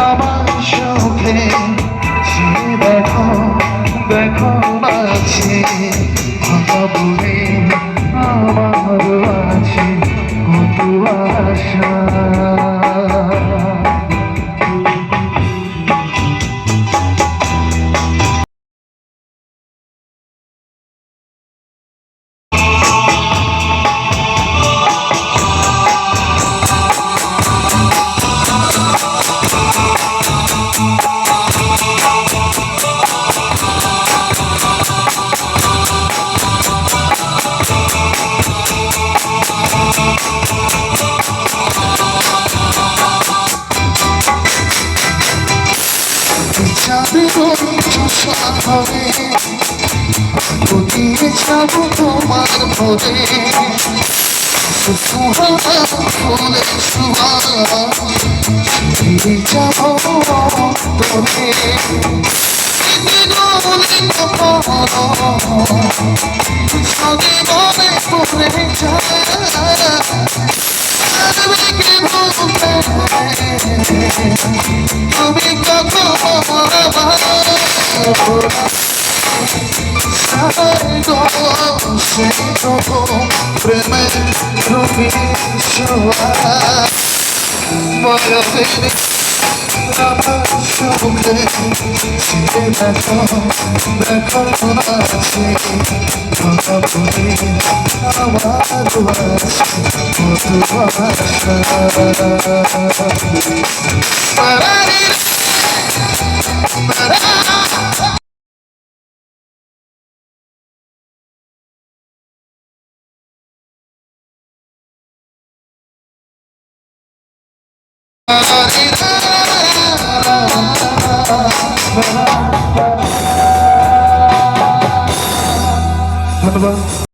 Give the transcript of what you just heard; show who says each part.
Speaker 1: আমার চোখে সে দেখো দেখো আছে ভাবরে আমার আছে কত আশা দিয়ে যাব তোমার ভরে ফুলে দিয়ে যাব তোরে সঙ্গে মনে পড়ে যায় তুমি কত প্রেমের রবি আমার সুখে সে দেখো দেখো আছে ভাবরে আমার ধন্যবাদ।